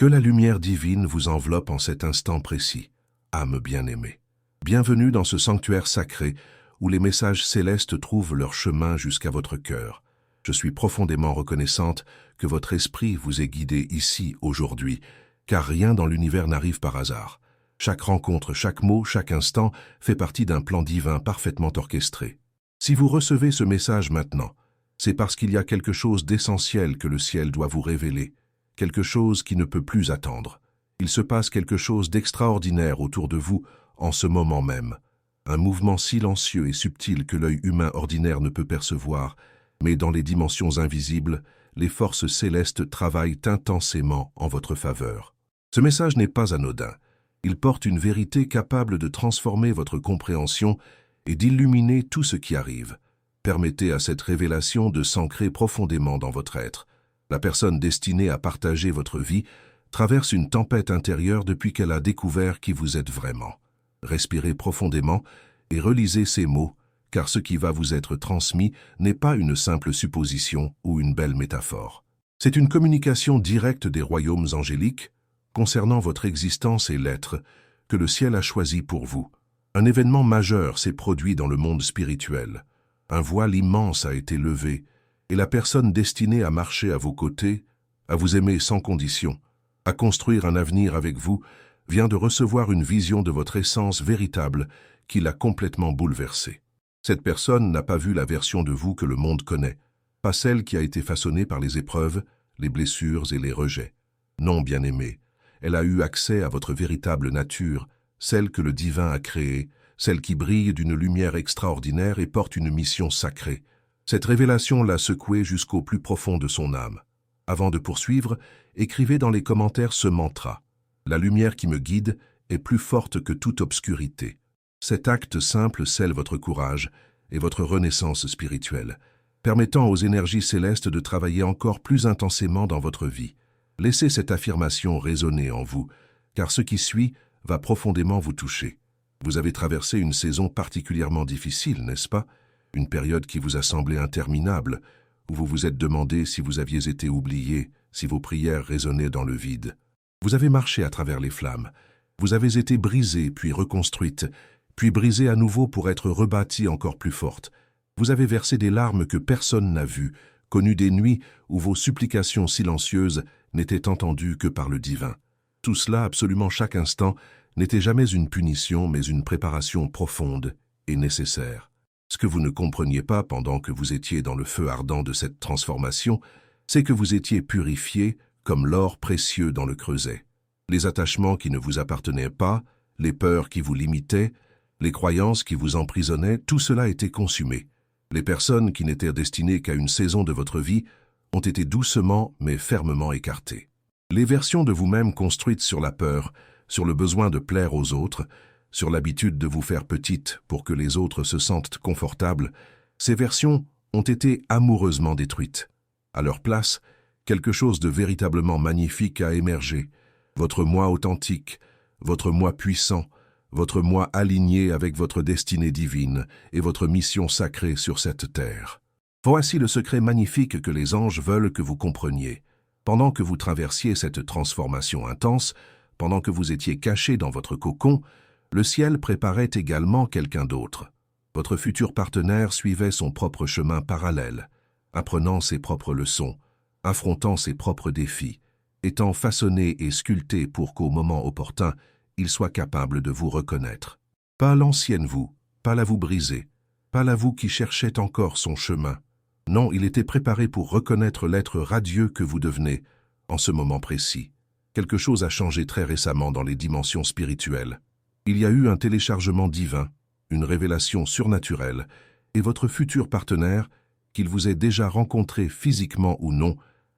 Que la lumière divine vous enveloppe en cet instant précis, âme bien-aimée. Bienvenue dans ce sanctuaire sacré où les messages célestes trouvent leur chemin jusqu'à votre cœur. Je suis profondément reconnaissante que votre esprit vous ait guidé ici aujourd'hui, car rien dans l'univers n'arrive par hasard. Chaque rencontre, chaque mot, chaque instant fait partie d'un plan divin parfaitement orchestré. Si vous recevez ce message maintenant, c'est parce qu'il y a quelque chose d'essentiel que le ciel doit vous révéler, quelque chose qui ne peut plus attendre. Il se passe quelque chose d'extraordinaire autour de vous en ce moment même. Un mouvement silencieux et subtil que l'œil humain ordinaire ne peut percevoir, mais dans les dimensions invisibles, les forces célestes travaillent intensément en votre faveur. Ce message n'est pas anodin. Il porte une vérité capable de transformer votre compréhension et d'illuminer tout ce qui arrive. Permettez à cette révélation de s'ancrer profondément dans votre être. La personne destinée à partager votre vie traverse une tempête intérieure depuis qu'elle a découvert qui vous êtes vraiment. Respirez profondément et relisez ces mots, car ce qui va vous être transmis n'est pas une simple supposition ou une belle métaphore. C'est une communication directe des royaumes angéliques concernant votre existence et l'être que le ciel a choisi pour vous. Un événement majeur s'est produit dans le monde spirituel. Un voile immense a été levé, et la personne destinée à marcher à vos côtés, à vous aimer sans condition, à construire un avenir avec vous, vient de recevoir une vision de votre essence véritable qui l'a complètement bouleversée. Cette personne n'a pas vu la version de vous que le monde connaît, pas celle qui a été façonnée par les épreuves, les blessures et les rejets. Non, bien-aimée, elle a eu accès à votre véritable nature, celle que le divin a créée, celle qui brille d'une lumière extraordinaire et porte une mission sacrée. Cette révélation l'a secouée jusqu'au plus profond de son âme. Avant de poursuivre, écrivez dans les commentaires ce mantra. La lumière qui me guide est plus forte que toute obscurité. Cet acte simple scelle votre courage et votre renaissance spirituelle, permettant aux énergies célestes de travailler encore plus intensément dans votre vie. Laissez cette affirmation résonner en vous, car ce qui suit va profondément vous toucher. Vous avez traversé une saison particulièrement difficile, n'est-ce pas? Une période qui vous a semblé interminable, où vous vous êtes demandé si vous aviez été oublié, si vos prières résonnaient dans le vide. Vous avez marché à travers les flammes. Vous avez été brisée, puis reconstruite, puis brisée à nouveau pour être rebâtie encore plus forte. Vous avez versé des larmes que personne n'a vues, connu des nuits où vos supplications silencieuses n'étaient entendues que par le divin. Tout cela, absolument chaque instant, n'était jamais une punition, mais une préparation profonde et nécessaire. Ce que vous ne compreniez pas pendant que vous étiez dans le feu ardent de cette transformation, c'est que vous étiez purifié comme l'or précieux dans le creuset. Les attachements qui ne vous appartenaient pas, les peurs qui vous limitaient, les croyances qui vous emprisonnaient, tout cela était consumé. Les personnes qui n'étaient destinées qu'à une saison de votre vie ont été doucement mais fermement écartées. Les versions de vous-même construites sur la peur, sur le besoin de plaire aux autres, sur l'habitude de vous faire petite pour que les autres se sentent confortables, ces versions ont été amoureusement détruites. À leur place, quelque chose de véritablement magnifique a émergé. Votre moi authentique, votre moi puissant, votre moi aligné avec votre destinée divine et votre mission sacrée sur cette terre. Voici le secret magnifique que les anges veulent que vous compreniez. Pendant que vous traversiez cette transformation intense, pendant que vous étiez caché dans votre cocon, le ciel préparait également quelqu'un d'autre. Votre futur partenaire suivait son propre chemin parallèle, apprenant ses propres leçons, affrontant ses propres défis, étant façonné et sculpté pour qu'au moment opportun, il soit capable de vous reconnaître. Pas l'ancienne vous, pas la vous brisée, pas la vous qui cherchait encore son chemin. Non, il était préparé pour reconnaître l'être radieux que vous devenez en ce moment précis. Quelque chose a changé très récemment dans les dimensions spirituelles. Il y a eu un téléchargement divin, une révélation surnaturelle, et votre futur partenaire, qu'il vous ait déjà rencontré physiquement ou non,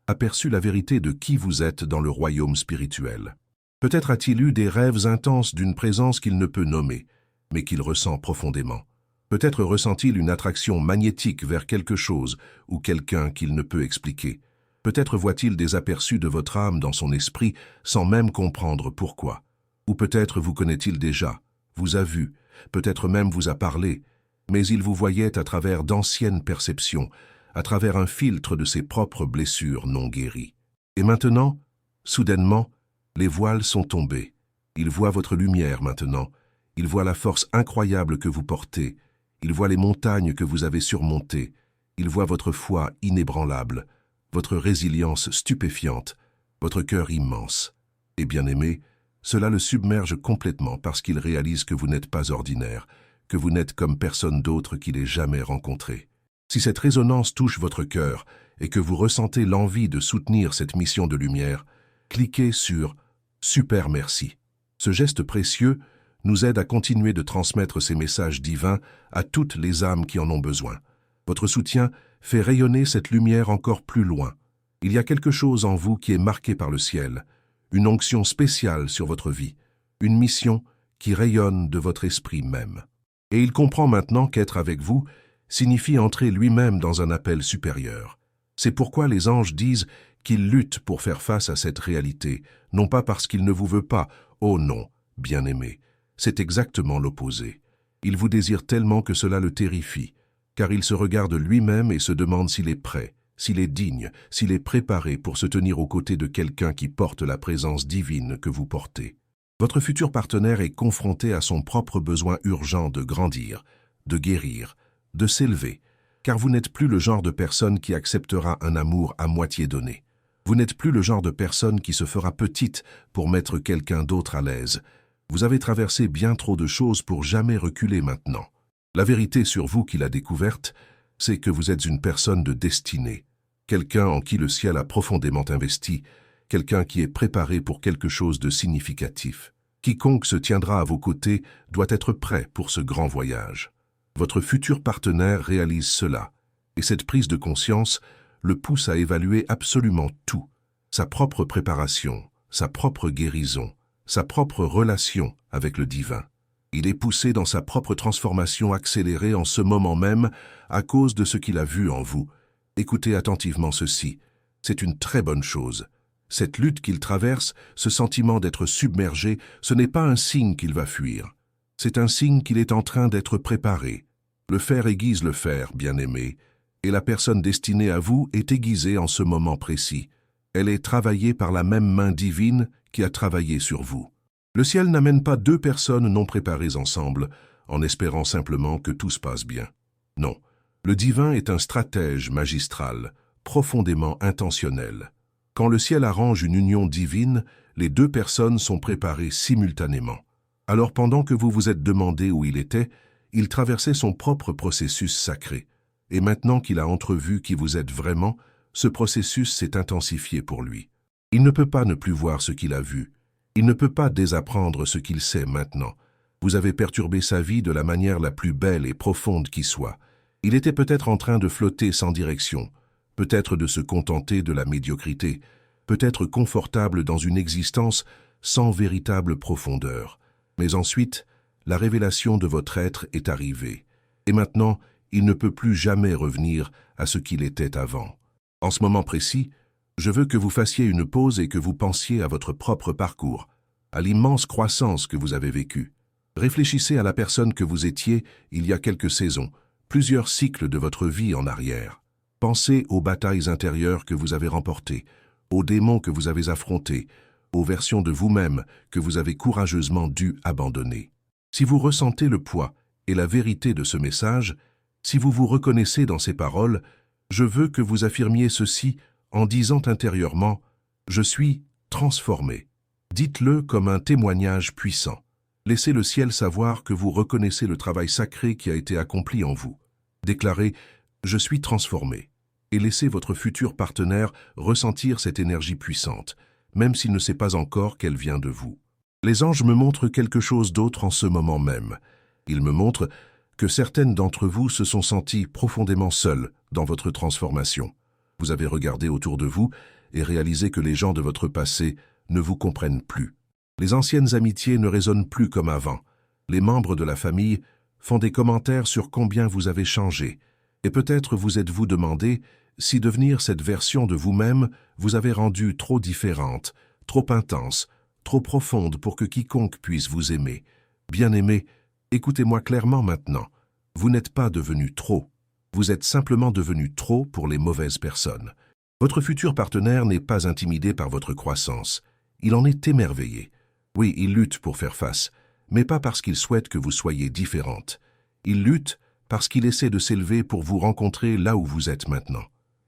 a perçu la vérité de qui vous êtes dans le royaume spirituel. Peut-être a-t-il eu des rêves intenses d'une présence qu'il ne peut nommer, mais qu'il ressent profondément. Peut-être ressent-il une attraction magnétique vers quelque chose ou quelqu'un qu'il ne peut expliquer. Peut-être voit-il des aperçus de votre âme dans son esprit sans même comprendre pourquoi. Ou peut-être vous connaît-il déjà, vous a vu, peut-être même vous a parlé, mais il vous voyait à travers d'anciennes perceptions, à travers un filtre de ses propres blessures non guéries. Et maintenant, soudainement, Les voiles sont tombés. Il voit votre lumière maintenant. Il voit la force incroyable que vous portez. Il voit les montagnes que vous avez surmontées. Il voit votre foi inébranlable, votre résilience stupéfiante, votre cœur immense. Et bien-aimé, cela le submerge complètement parce qu'il réalise que vous n'êtes pas ordinaire, que vous n'êtes comme personne d'autre qu'il ait jamais rencontré. Si cette résonance touche votre cœur et que vous ressentez l'envie de soutenir cette mission de lumière, cliquez sur « Super merci ». Ce geste précieux nous aide à continuer de transmettre ces messages divins à toutes les âmes qui en ont besoin. Votre soutien fait rayonner cette lumière encore plus loin. Il y a quelque chose en vous qui est marqué par le ciel, une onction spéciale sur votre vie, une mission qui rayonne de votre esprit même. Et il comprend maintenant qu'être avec vous signifie entrer lui-même dans un appel supérieur. C'est pourquoi les anges disent qu'il lutte pour faire face à cette réalité, non pas parce qu'il ne vous veut pas, oh non, bien-aimé, c'est exactement l'opposé. Il vous désire tellement que cela le terrifie, car il se regarde lui-même et se demande s'il est prêt, s'il est digne, s'il est préparé pour se tenir aux côtés de quelqu'un qui porte la présence divine que vous portez. Votre futur partenaire est confronté à son propre besoin urgent de grandir, de guérir, de s'élever, car vous n'êtes plus le genre de personne qui acceptera un amour à moitié donné. Vous n'êtes plus le genre de personne qui se fera petite pour mettre quelqu'un d'autre à l'aise. Vous avez traversé bien trop de choses pour jamais reculer maintenant. La vérité sur vous qu'il a découverte, c'est que vous êtes une personne de destinée, quelqu'un en qui le ciel a profondément investi, quelqu'un qui est préparé pour quelque chose de significatif. Quiconque se tiendra à vos côtés doit être prêt pour ce grand voyage. Votre futur partenaire réalise cela, et cette prise de conscience le pousse à évaluer absolument tout, sa propre préparation, sa propre guérison, sa propre relation avec le divin. Il est poussé dans sa propre transformation accélérée en ce moment même à cause de ce qu'il a vu en vous. Écoutez attentivement ceci, c'est une très bonne chose. Cette lutte qu'il traverse, ce sentiment d'être submergé, ce n'est pas un signe qu'il va fuir. C'est un signe qu'il est en train d'être préparé. Le fer aiguise le fer, bien-aimé, et la personne destinée à vous est aiguisée en ce moment précis. Elle est travaillée par la même main divine qui a travaillé sur vous. Le ciel n'amène pas deux personnes non préparées ensemble, en espérant simplement que tout se passe bien. Non, le divin est un stratège magistral, profondément intentionnel. Quand le ciel arrange une union divine, les deux personnes sont préparées simultanément. Alors pendant que vous vous êtes demandé où il était, il traversait son propre processus sacré. Et maintenant qu'il a entrevu qui vous êtes vraiment, ce processus s'est intensifié pour lui. Il ne peut pas ne plus voir ce qu'il a vu. Il ne peut pas désapprendre ce qu'il sait maintenant. Vous avez perturbé sa vie de la manière la plus belle et profonde qui soit. Il était peut-être en train de flotter sans direction, peut-être de se contenter de la médiocrité, peut-être confortable dans une existence sans véritable profondeur. Mais ensuite, la révélation de votre être est arrivée. Et maintenant, il ne peut plus jamais revenir à ce qu'il était avant. En ce moment précis, je veux que vous fassiez une pause et que vous pensiez à votre propre parcours, à l'immense croissance que vous avez vécue. Réfléchissez à la personne que vous étiez il y a quelques saisons, plusieurs cycles de votre vie en arrière. Pensez aux batailles intérieures que vous avez remportées, aux démons que vous avez affrontés, aux versions de vous-même que vous avez courageusement dû abandonner. Si vous ressentez le poids et la vérité de ce message, si vous vous reconnaissez dans ces paroles, je veux que vous affirmiez ceci en disant intérieurement « Je suis transformé ». Dites-le comme un témoignage puissant. Laissez le ciel savoir que vous reconnaissez le travail sacré qui a été accompli en vous. Déclarez « Je suis transformé » et laissez votre futur partenaire ressentir cette énergie puissante, même s'il ne sait pas encore qu'elle vient de vous. Les anges me montrent quelque chose d'autre en ce moment même. Ils me montrent que certaines d'entre vous se sont senties profondément seules dans votre transformation. Vous avez regardé autour de vous et réalisé que les gens de votre passé ne vous comprennent plus. Les anciennes amitiés ne résonnent plus comme avant. Les membres de la famille font des commentaires sur combien vous avez changé. Et peut-être vous êtes-vous demandé si devenir cette version de vous-même vous avait rendu trop différente, trop intense, trop profonde pour que quiconque puisse vous aimer. Bien-aimé, écoutez-moi clairement maintenant. Vous n'êtes pas devenu trop. Vous êtes simplement devenu trop pour les mauvaises personnes. Votre futur partenaire n'est pas intimidé par votre croissance. Il en est émerveillé. Oui, il lutte pour faire face, mais pas parce qu'il souhaite que vous soyez différente. Il lutte parce qu'il essaie de s'élever pour vous rencontrer là où vous êtes maintenant.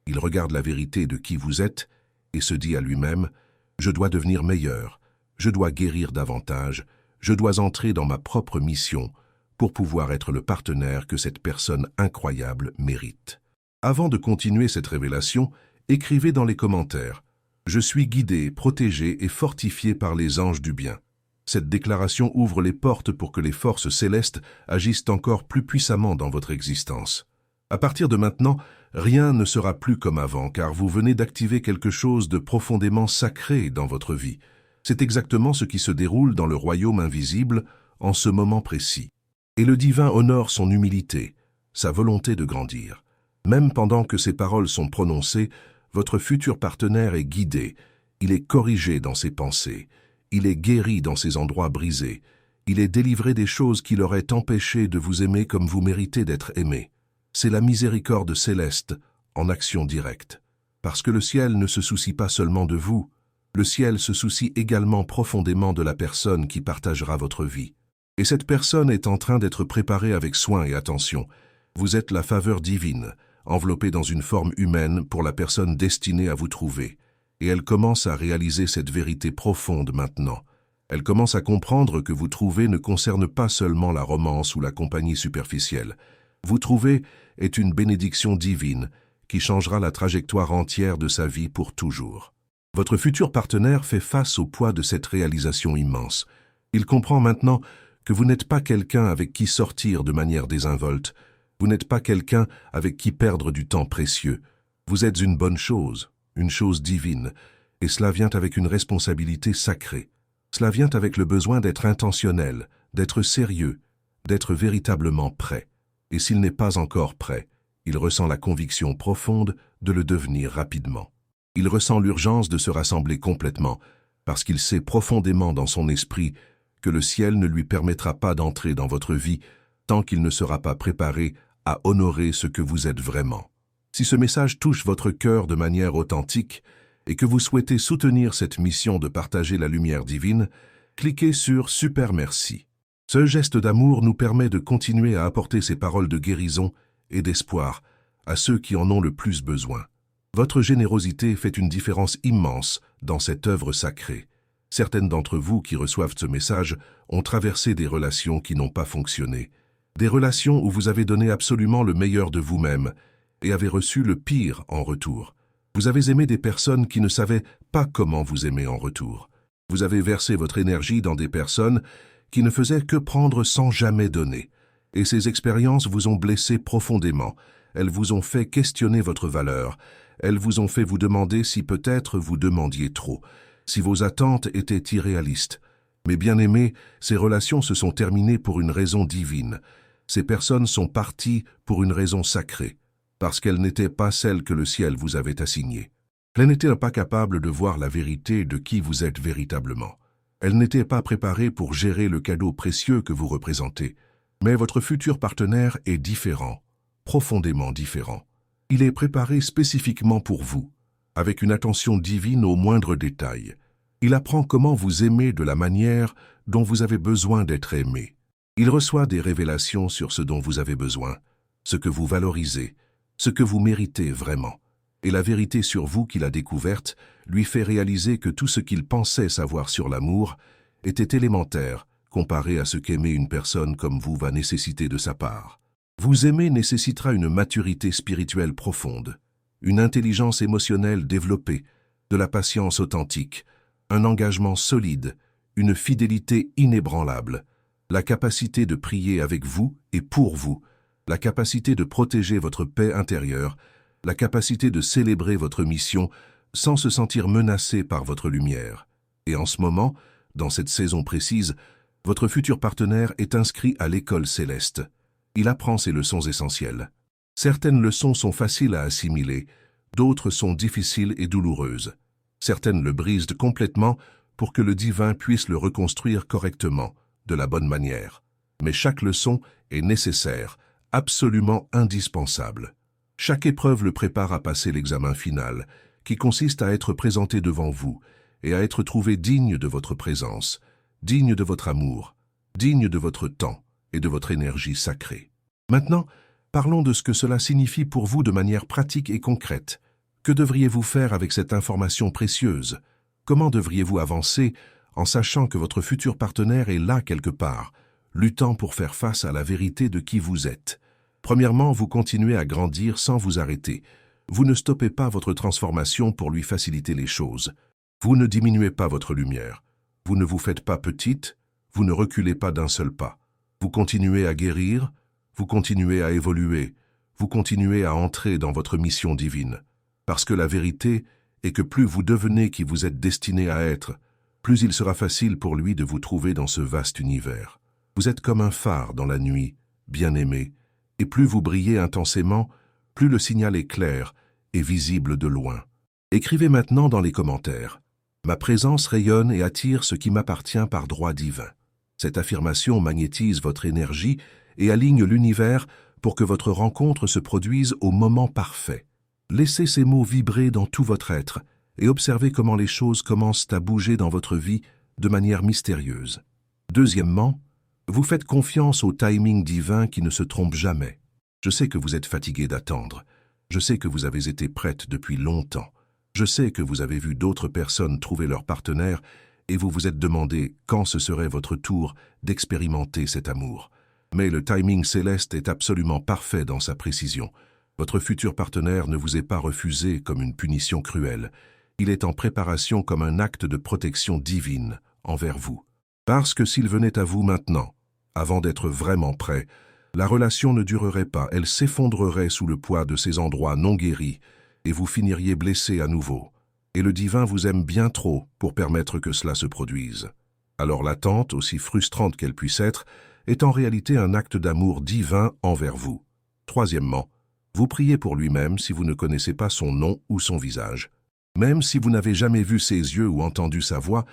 Il regarde la vérité de qui vous êtes et se dit à lui-même « Je dois devenir meilleur, je dois guérir davantage, je dois entrer dans ma propre mission pour pouvoir être le partenaire que cette personne incroyable mérite. » Avant de continuer cette révélation, écrivez dans les commentaires « Je suis guidé, protégé et fortifié par les anges du bien ». Cette déclaration ouvre les portes pour que les forces célestes agissent encore plus puissamment dans votre existence. À partir de maintenant, rien ne sera plus comme avant, car vous venez d'activer quelque chose de profondément sacré dans votre vie. C'est exactement ce qui se déroule dans le royaume invisible en ce moment précis. Et le divin honore son humilité, sa volonté de grandir. Même pendant que ces paroles sont prononcées, votre futur partenaire est guidé, il est corrigé dans ses pensées, il est guéri dans ses endroits brisés, il est délivré des choses qui l'auraient empêché de vous aimer comme vous méritez d'être aimé. C'est la miséricorde céleste en action directe. Parce que le ciel ne se soucie pas seulement de vous, le ciel se soucie également profondément de la personne qui partagera votre vie. Et cette personne est en train d'être préparée avec soin et attention. Vous êtes la faveur divine, enveloppée dans une forme humaine pour la personne destinée à vous trouver. Et elle commence à réaliser cette vérité profonde maintenant. Elle commence à comprendre que vous trouver ne concerne pas seulement la romance ou la compagnie superficielle. Vous trouver est une bénédiction divine qui changera la trajectoire entière de sa vie pour toujours. Votre futur partenaire fait face au poids de cette réalisation immense. Il comprend maintenant que vous n'êtes pas quelqu'un avec qui sortir de manière désinvolte. Vous n'êtes pas quelqu'un avec qui perdre du temps précieux. Vous êtes une bonne chose divine, et cela vient avec une responsabilité sacrée. Cela vient avec le besoin d'être intentionnel, d'être sérieux, d'être véritablement prêt. Et s'il n'est pas encore prêt, il ressent la conviction profonde de le devenir rapidement. Il ressent l'urgence de se rassembler complètement, parce qu'il sait profondément dans son esprit que le ciel ne lui permettra pas d'entrer dans votre vie tant qu'il ne sera pas préparé à honorer ce que vous êtes vraiment. Si ce message touche votre cœur de manière authentique et que vous souhaitez soutenir cette mission de partager la lumière divine, cliquez sur « Super merci ». Ce geste d'amour nous permet de continuer à apporter ces paroles de guérison et d'espoir à ceux qui en ont le plus besoin. Votre générosité fait une différence immense dans cette œuvre sacrée. Certaines d'entre vous qui reçoivent ce message ont traversé des relations qui n'ont pas fonctionné. Des relations où vous avez donné absolument le meilleur de vous-même et avez reçu le pire en retour. Vous avez aimé des personnes qui ne savaient pas comment vous aimer en retour. Vous avez versé votre énergie dans des personnes qui ne faisaient que prendre sans jamais donner. Et ces expériences vous ont blessé profondément. Elles vous ont fait questionner votre valeur. Elles vous ont fait vous demander si peut-être vous demandiez trop, si vos attentes étaient irréalistes. Mais bien aimés, ces relations se sont terminées pour une raison divine. Ces personnes sont parties pour une raison sacrée, parce qu'elles n'étaient pas celles que le ciel vous avait assignées. Elles n'étaient pas capables de voir la vérité de qui vous êtes véritablement. Elles n'étaient pas préparées pour gérer le cadeau précieux que vous représentez. Mais votre futur partenaire est différent, profondément différent. Il est préparé spécifiquement pour vous, avec une attention divine aux moindres détails. Il apprend comment vous aimer de la manière dont vous avez besoin d'être aimé. Il reçoit des révélations sur ce dont vous avez besoin, ce que vous valorisez, ce que vous méritez vraiment. Et la vérité sur vous qu'il a découverte lui fait réaliser que tout ce qu'il pensait savoir sur l'amour était élémentaire comparé à ce qu'aimer une personne comme vous va nécessiter de sa part. Vous aimer nécessitera une maturité spirituelle profonde, une intelligence émotionnelle développée, de la patience authentique, un engagement solide, une fidélité inébranlable, la capacité de prier avec vous et pour vous, la capacité de protéger votre paix intérieure, la capacité de célébrer votre mission sans se sentir menacé par votre lumière. Et en ce moment, dans cette saison précise, votre futur partenaire est inscrit à l'école céleste. Il apprend ses leçons essentielles. Certaines leçons sont faciles à assimiler, d'autres sont difficiles et douloureuses. Certaines le brisent complètement pour que le divin puisse le reconstruire correctement, de la bonne manière. Mais chaque leçon est nécessaire, absolument indispensable. Chaque épreuve le prépare à passer l'examen final, qui consiste à être présenté devant vous, et à être trouvé digne de votre présence, digne de votre amour, digne de votre temps et de votre énergie sacrée. Maintenant, parlons de ce que cela signifie pour vous de manière pratique et concrète. Que devriez-vous faire avec cette information précieuse? Comment devriez-vous avancer en sachant que votre futur partenaire est là quelque part, luttant pour faire face à la vérité de qui vous êtes? Premièrement, vous continuez à grandir sans vous arrêter. Vous ne stoppez pas votre transformation pour lui faciliter les choses. Vous ne diminuez pas votre lumière. Vous ne vous faites pas petite, vous ne reculez pas d'un seul pas. Vous continuez à guérir, vous continuez à évoluer, vous continuez à entrer dans votre mission divine. Parce que la vérité est que plus vous devenez qui vous êtes destiné à être, plus il sera facile pour lui de vous trouver dans ce vaste univers. Vous êtes comme un phare dans la nuit, bien-aimé, et plus vous brillez intensément, plus le signal est clair et visible de loin. Écrivez maintenant dans les commentaires. Ma présence rayonne et attire ce qui m'appartient par droit divin. Cette affirmation magnétise votre énergie et aligne l'univers pour que votre rencontre se produise au moment parfait. Laissez ces mots vibrer dans tout votre être et observez comment les choses commencent à bouger dans votre vie de manière mystérieuse. Deuxièmement, vous faites confiance au timing divin qui ne se trompe jamais. Je sais que vous êtes fatigué d'attendre. Je sais que vous avez été prête depuis longtemps. Je sais que vous avez vu d'autres personnes trouver leur partenaire et vous vous êtes demandé quand ce serait votre tour d'expérimenter cet amour. Mais le timing céleste est absolument parfait dans sa précision. Votre futur partenaire ne vous est pas refusé comme une punition cruelle. Il est en préparation comme un acte de protection divine envers vous. Parce que s'il venait à vous maintenant, avant d'être vraiment prêt, la relation ne durerait pas, elle s'effondrerait sous le poids de ces endroits non guéris et vous finiriez blessé à nouveau. Et le divin vous aime bien trop pour permettre que cela se produise. Alors l'attente, aussi frustrante qu'elle puisse être, est en réalité un acte d'amour divin envers vous. Troisièmement, vous priez pour lui-même si vous ne connaissez pas son nom ou son visage. Même si vous n'avez jamais vu ses yeux ou entendu sa voix,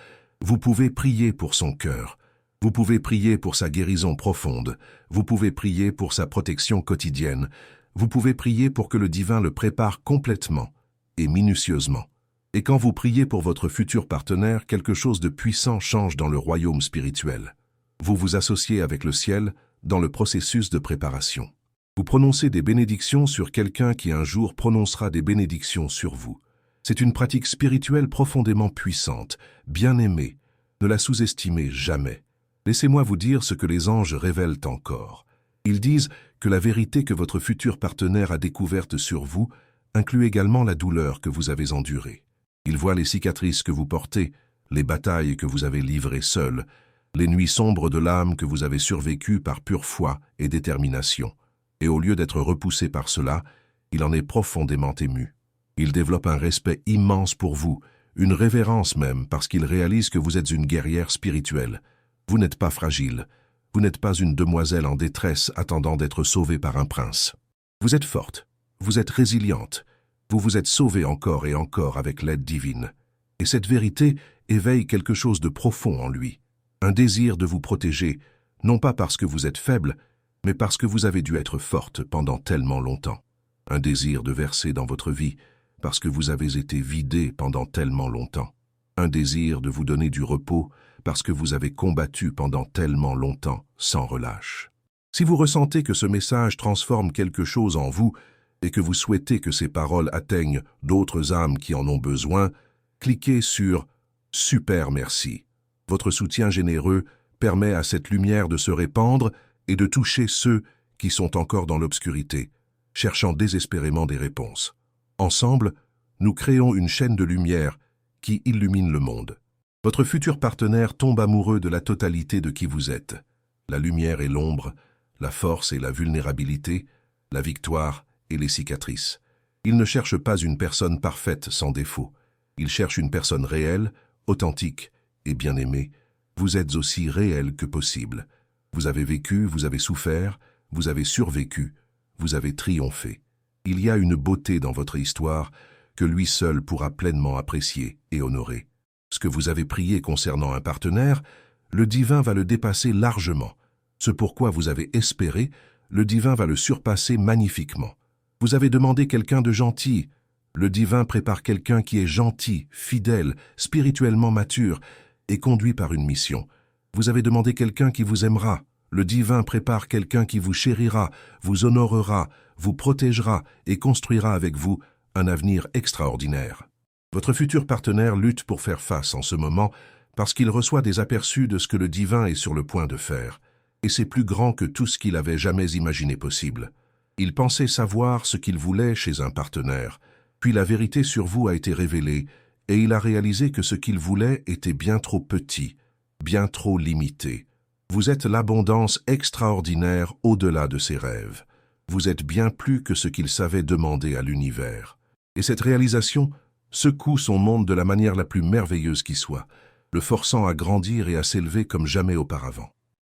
vous pouvez prier pour son cœur. Vous pouvez prier pour sa guérison profonde. Vous pouvez prier pour sa protection quotidienne. Vous pouvez prier pour que le divin le prépare complètement et minutieusement. Et quand vous priez pour votre futur partenaire, quelque chose de puissant change dans le royaume spirituel. Vous vous associez avec le ciel dans le processus de préparation. Vous prononcez des bénédictions sur quelqu'un qui un jour prononcera des bénédictions sur vous. C'est une pratique spirituelle profondément puissante, bien aimée. Ne la sous-estimez jamais. Laissez-moi vous dire ce que les anges révèlent encore. Ils disent que la vérité que votre futur partenaire a découverte sur vous inclut également la douleur que vous avez endurée. Ils voient les cicatrices que vous portez, les batailles que vous avez livrées seules, les nuits sombres de l'âme que vous avez survécues par pure foi et détermination. Et au lieu d'être repoussé par cela, il en est profondément ému. Il développe un respect immense pour vous, une révérence même, parce qu'il réalise que vous êtes une guerrière spirituelle. Vous n'êtes pas fragile, vous n'êtes pas une demoiselle en détresse attendant d'être sauvée par un prince. Vous êtes forte, vous êtes résiliente, vous vous êtes sauvée encore et encore avec l'aide divine. Et cette vérité éveille quelque chose de profond en lui, un désir de vous protéger, non pas parce que vous êtes faible, mais parce que vous avez dû être forte pendant tellement longtemps. Un désir de verser dans votre vie, parce que vous avez été vidé pendant tellement longtemps. Un désir de vous donner du repos, parce que vous avez combattu pendant tellement longtemps, sans relâche. Si vous ressentez que ce message transforme quelque chose en vous, et que vous souhaitez que ces paroles atteignent d'autres âmes qui en ont besoin, cliquez sur « Super merci ». Votre soutien généreux permet à cette lumière de se répandre et de toucher ceux qui sont encore dans l'obscurité, cherchant désespérément des réponses. Ensemble, nous créons une chaîne de lumière qui illumine le monde. Votre futur partenaire tombe amoureux de la totalité de qui vous êtes. La lumière et l'ombre, la force et la vulnérabilité, la victoire et les cicatrices. Il ne cherche pas une personne parfaite sans défaut. Il cherche une personne réelle, authentique et bien-aimée. Vous êtes aussi réel que possible. Vous avez vécu, vous avez souffert, vous avez survécu, vous avez triomphé. Il y a une beauté dans votre histoire que lui seul pourra pleinement apprécier et honorer. Ce que vous avez prié concernant un partenaire, le divin va le dépasser largement. Ce pourquoi vous avez espéré, le divin va le surpasser magnifiquement. Vous avez demandé quelqu'un de gentil, Le divin prépare quelqu'un qui est gentil, fidèle, spirituellement mature et conduit par une mission. Vous avez demandé quelqu'un qui vous aimera. Le divin prépare quelqu'un qui vous chérira, vous honorera, vous protégera et construira avec vous un avenir extraordinaire. Votre futur partenaire lutte pour faire face en ce moment parce qu'il reçoit des aperçus de ce que le divin est sur le point de faire. Et c'est plus grand que tout ce qu'il avait jamais imaginé possible. Il pensait savoir ce qu'il voulait chez un partenaire, puis la vérité sur vous a été révélée et il a réalisé que ce qu'il voulait était bien trop petit, bien trop limité. Vous êtes l'abondance extraordinaire au-delà de ses rêves. Vous êtes bien plus que ce qu'il savait demander à l'univers. Et cette réalisation secoue son monde de la manière la plus merveilleuse qui soit, le forçant à grandir et à s'élever comme jamais auparavant.